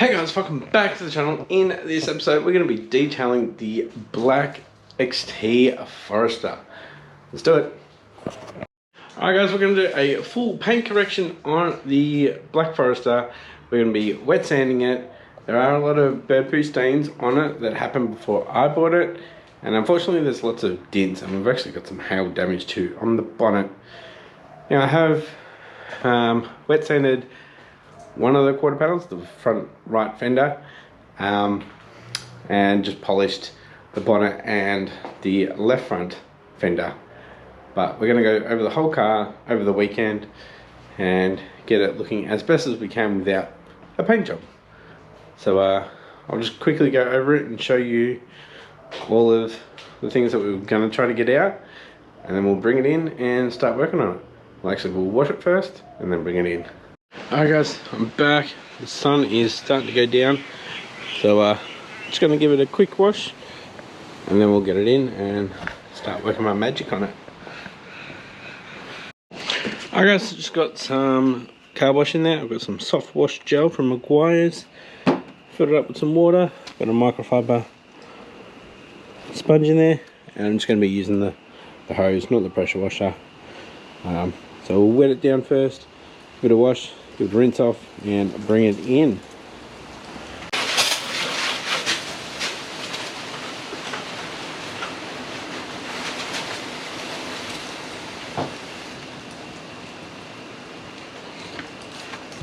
Hey guys, welcome back to the channel. In this episode, we're going to be detailing the Black XT Forester. Let's do it. Alright guys, we're going to do a full paint correction on the Black Forester. We're going to be wet sanding it. There are a lot of bird poo stains on it that happened before I bought it. And unfortunately there's lots of dents, and we've actually got some hail damage too on the bonnet. Now I have wet sanded one of the quarter panels, the front right fender, and just polished the bonnet and the left front fender. But we're going to go over the whole car over the weekend and get it looking as best as we can without a paint job. So I'll just quickly go over it and show you all of the things that we're going to try to get out, and then we'll bring it in and start working on it. We'll wash it first and then bring it in. Alright guys, I'm back. The sun is starting to go down, so just going to give it a quick wash and then we'll get it in and start working my magic on it. Alright guys, just got some car wash in there. I've got some soft wash gel from Maguire's, filled it up with some water, got a microfiber sponge in there, and I'm just going to be using the hose, not the pressure washer. So we'll wet it down first, give it a wash, give it a rinse off, and bring it in.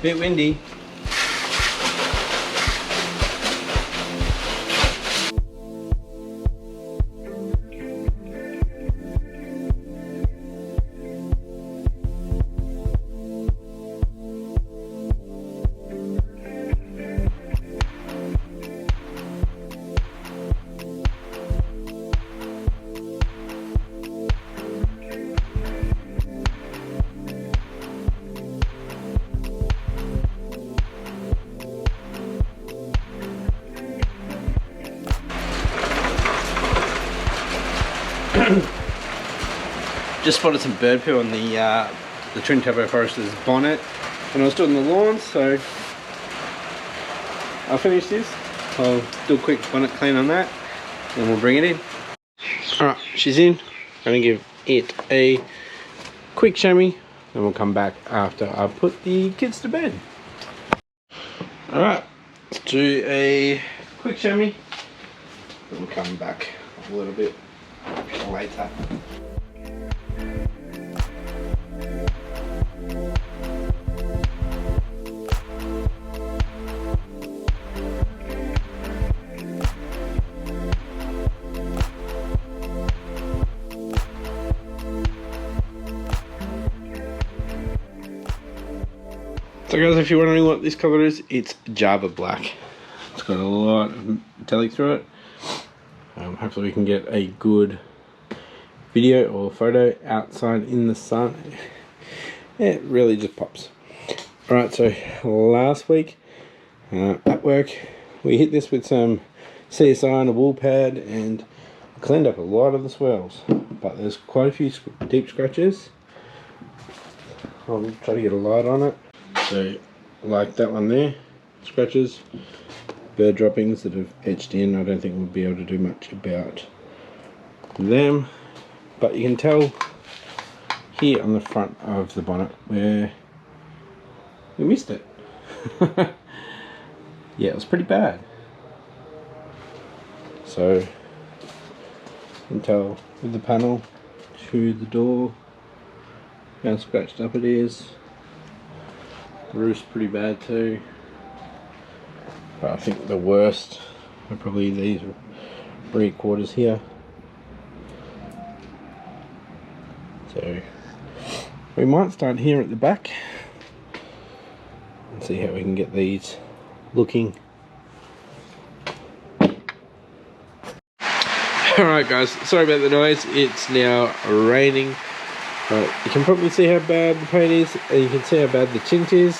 Bit windy. Just spotted some bird poo on the twin turbo Forester's bonnet when I was doing the lawn, so I'll finish this. I'll do a quick bonnet clean on that, and we'll bring it in. Alright, she's in. I'm going to give it a quick chamois, then we'll come back after I put the kids to bed. Alright, let's do a quick chamois, then we'll come back a little bit later. So guys, if you're wondering what this colour is, it's Java Black. It's got a lot of metallic through it. Hopefully we can get a good video or photo outside in the sun. It really just pops. Alright, so last week at work we hit this with some CSI and a wool pad and cleaned up a lot of the swirls, but there's quite a few deep scratches. I'll try to get a light on it. So like that one there, scratches, bird droppings that have etched in. I don't think we'll be able to do much about them, but you can tell here on the front of the bonnet where we missed it. Yeah, it was pretty bad. So you can tell with the panel to the door how scratched up it is. The roof's pretty bad too, but I think the worst are probably these rear quarters here. So we might start here at the back and see how we can get these looking. Alright guys, sorry about the noise. It's now raining. Right, you can probably see how bad the paint is, and you can see how bad the tint is.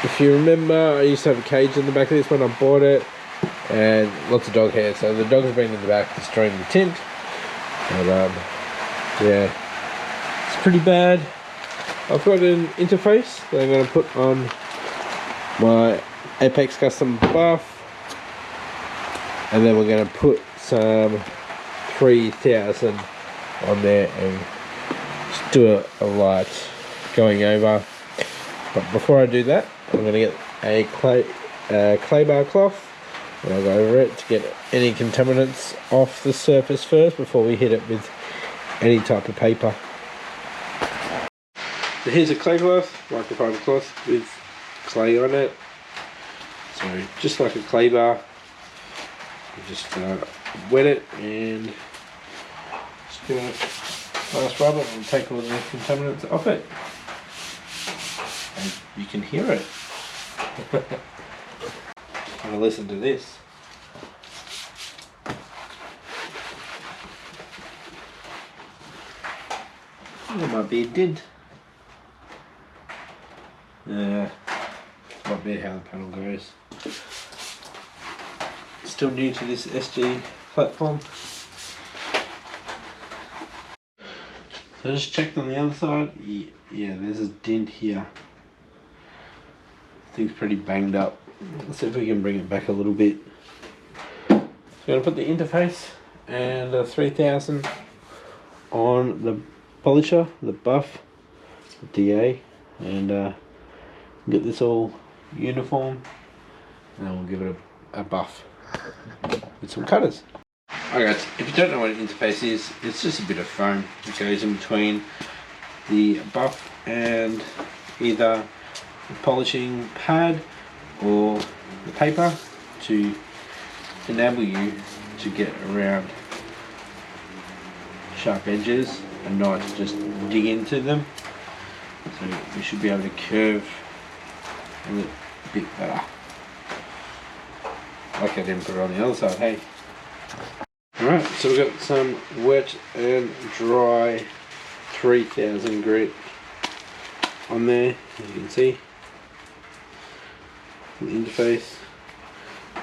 If you remember, I used to have a cage in the back of this when I bought it, and lots of dog hair, so the dog has been in the back destroying the tint. But yeah, it's pretty bad. I've got an interface that I'm going to put on my Apex Custom buff, and then we're going to put some 3000 on there and just do a light going over. But before I do that, I'm going to get a clay bar cloth, and I'll go over it to get any contaminants off the surface first before we hit it with any type of paper. So here's a clay cloth, microfiber cloth with clay on it. So just like a clay bar, you just wet it and just give it a fast rub it and take all the contaminants off it. And you can hear it. Now listen to this. There might be a dent. Might be how the panel goes. Still new to this SG platform. So I just checked on the other side. Yeah, there's a dent here. Thing's pretty banged up. Let's see if we can bring it back a little bit. So I'm going to put the interface and 3000 on the polisher, the buff, the DA, and get this all uniform, and then we'll give it a buff with some cutters. Alright guys, if you don't know what an interface is, it's just a bit of foam that goes in between the buff and either the polishing pad or the paper to enable you to get around sharp edges and not just dig into them. So we should be able to curve a little bit better. Like I didn't put it on the other side, hey. Alright, so we've got some wet and dry 3000 grit on there, as you can see. The interface.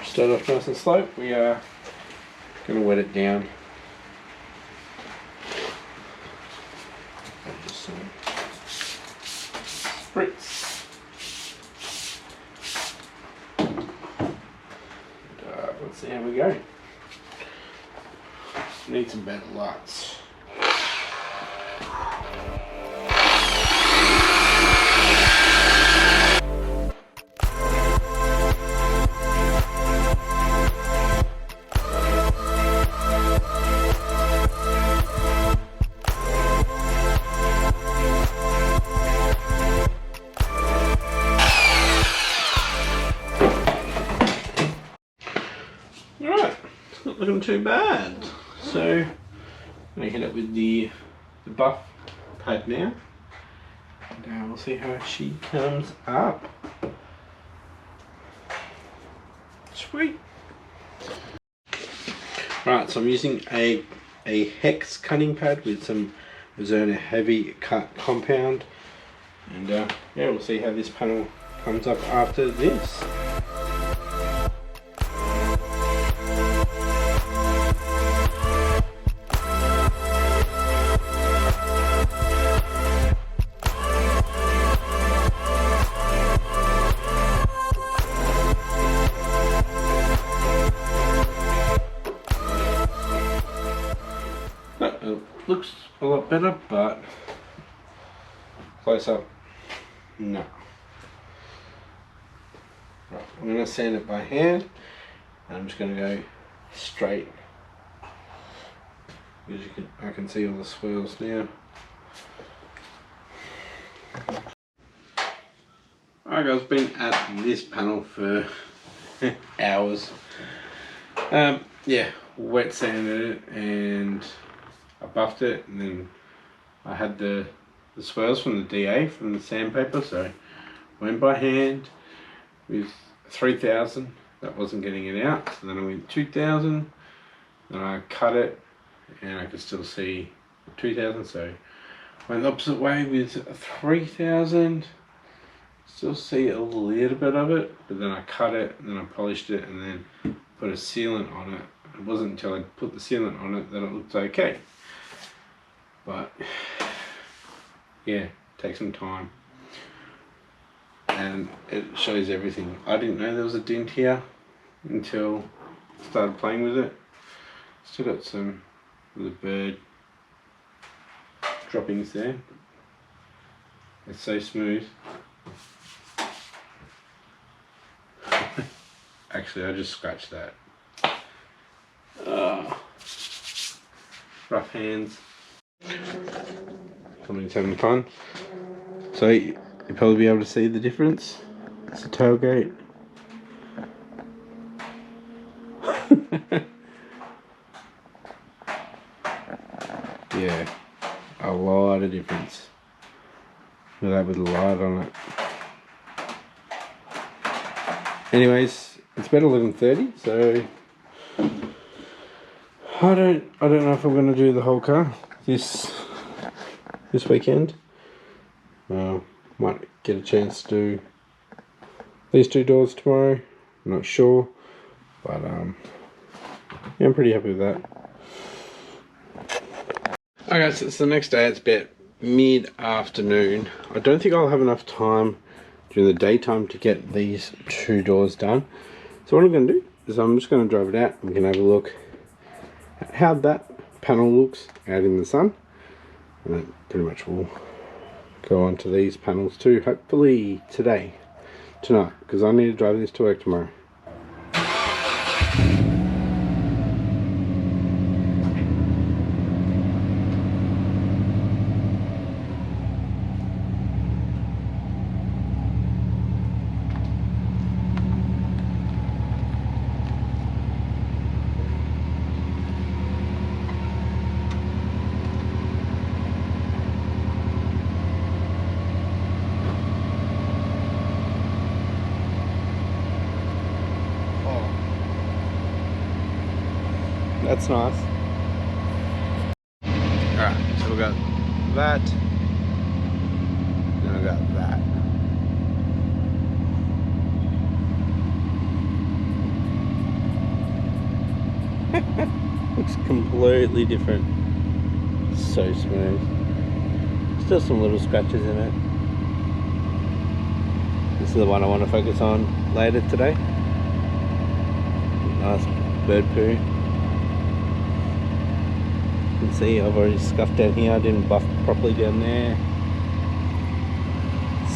Start off nice and slow. We are going to wet it down. Just some spritz. Let's see how we go. Need some better lights. Alright, it's not looking too bad. So I'm going to hit it with the buff pad now, and we'll see how she comes up. Sweet. Right, so I'm using a hex cutting pad with some Zona heavy cut compound, and yeah, we'll see how this panel comes up after this. Looks a lot better, but close up, no. Right, I'm going to sand it by hand, and I'm just going to go straight. As I can see all the swirls now. Alright guys, been at this panel for hours. Yeah, wet sanded it and I buffed it, and then I had the swirls from the DA from the sandpaper, so went by hand with 3000. That wasn't getting it out, so then I went 2000, then I cut it and I could still see 2000, so I went the opposite way with 3000, still see a little bit of it, but then I cut it and then I polished it and then put a sealant on it. It wasn't until I put the sealant on it that it looked okay. But yeah, take some time. and it shows everything. I didn't know there was a dent here until I started playing with it. Still got some of the bird droppings there. It's so smooth. Actually, I just scratched that. Rough hands. Somebody's having fun. So you'll probably be able to see the difference. It's a tailgate. Yeah, a lot of difference. With that with the light on it. Anyways, it's about 11:30, so I don't know if I'm gonna do the whole car this weekend. Might get a chance to do these two doors tomorrow. I'm not sure, but yeah, I'm pretty happy with that. Okay, so it's the next day. It's about mid-afternoon. I don't think I'll have enough time during the daytime to get these two doors done. So what I'm going to do is I'm just going to drive it out and we can have a look at how that panel looks out in the sun. And then pretty much we'll go on to these panels too, hopefully tonight, because I need to drive this to work tomorrow. That's nice. Alright, so we got that, then we got that. Looks completely different. So smooth. Still some little scratches in it. This is the one I want to focus on later today. Nice bird poo. You can see I've already scuffed down here. I didn't buff properly down there.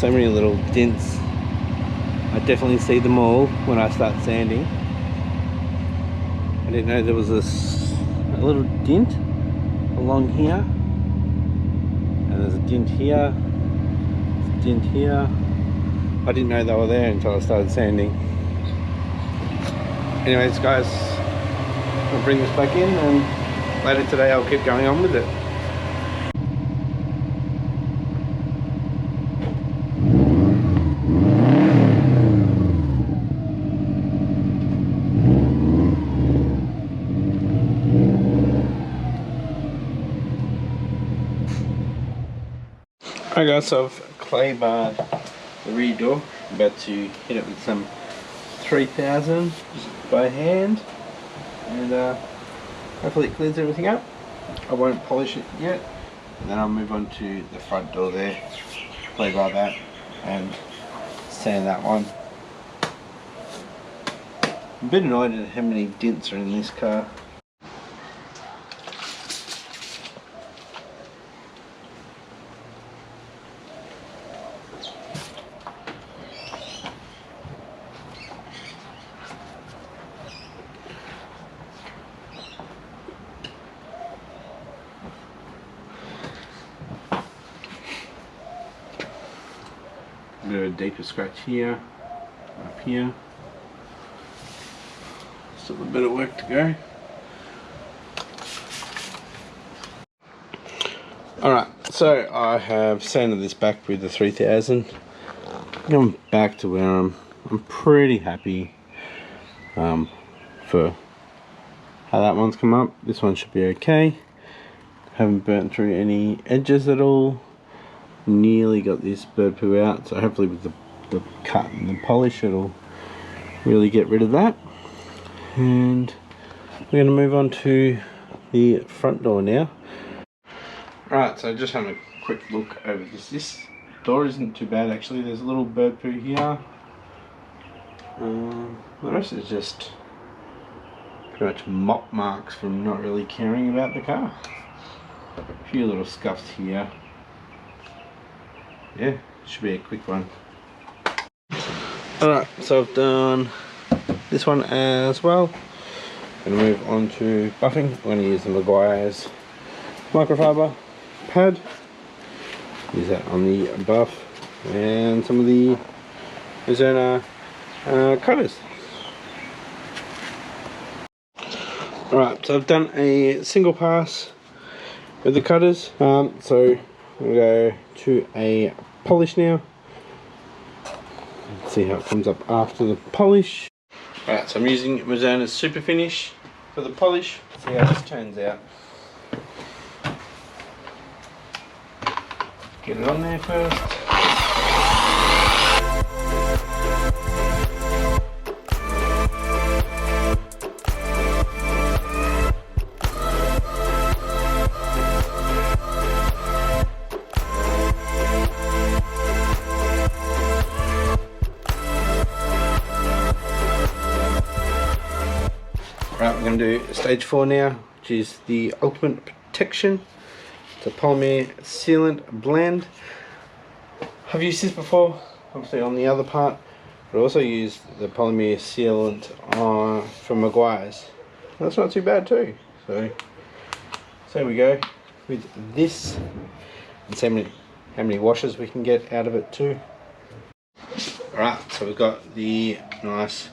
So many little dents. I definitely see them all when I start sanding. I didn't know there was a little dent along here, and there's a dent here, there's a dent here. I didn't know they were there until I started sanding. Anyways guys, I'll bring this back in and later today I'll keep going on with it. Alright guys, so I've clay barred the rear door. I'm about to hit it with some 3000 just by hand, and hopefully it clears everything up. I won't polish it yet, and then I'll move on to the front door there, clay bar that and sand that one. I'm a bit annoyed at how many dents are in this car. A bit of a deeper scratch here, up here. Still a bit of work to go. Alright, so I have sanded this back with the 3000. I'm back to where I'm pretty happy for how that one's come up. This one should be okay. Haven't burnt through any edges at all. Nearly got this bird poo out, so hopefully with the cut and the polish it'll really get rid of that. And we're going to move on to the front door now. Alright, so just having a quick look over this door isn't too bad actually. There's a little bird poo here. The rest is just pretty much mop marks from not really caring about the car. A few little scuffs here. Yeah, should be a quick one. Alright, so I've done this one as well. Going to move on to buffing. I'm going to use the Maguire's microfiber pad. Use that on the buff and some of the Arizona cutters. Alright, so I've done a single pass with the cutters. So I'm going to go to a polish now. Let's see how it comes up after the polish. Alright, so I'm using Arizona's Super Finish for the polish. Let's see how this turns out. Get it on there first. Right, we're going to do stage 4 now, which is the Ultimate Protection. It's a polymer sealant blend. I've used this before, obviously on the other part, but I also used the polymer sealant from Maguire's. That's not too bad too. So there we go with this, and see how many washes we can get out of it too. Alright, so we've got the nice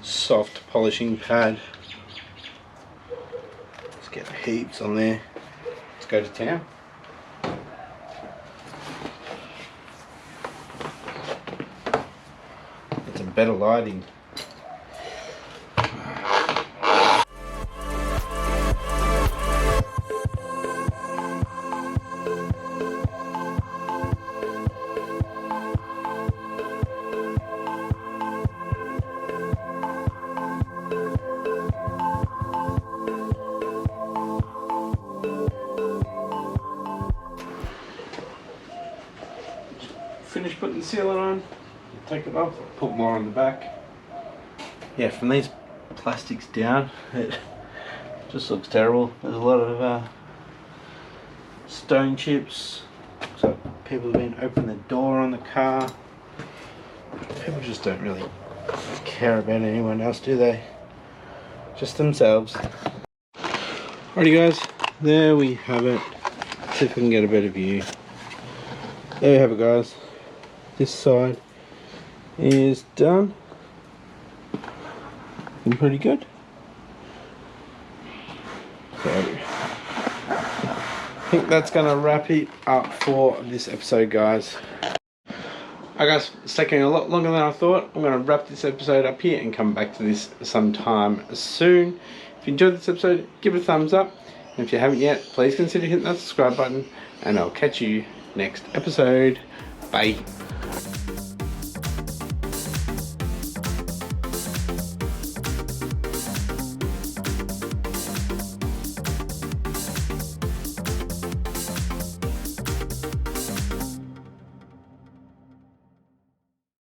soft polishing pad. Let's get heaps on there. Let's go to town. Get some better lighting. Finish putting the sealant on, take it off, put more on the back. Yeah, from these plastics down, it just looks terrible. There's a lot of stone chips. Looks like people have been opening the door on the car. People just don't really care about anyone else, do they? Just themselves. Alrighty guys, there we have it. Let's see if we can get a better view. There we have it guys. This side is done and pretty good. So I think that's gonna wrap it up for this episode guys. Alright guys, it's taking a lot longer than I thought. I'm gonna wrap this episode up here and come back to this sometime soon. If you enjoyed this episode, give it a thumbs up, and if you haven't yet, please consider hitting that subscribe button, and I'll catch you next episode. Bye.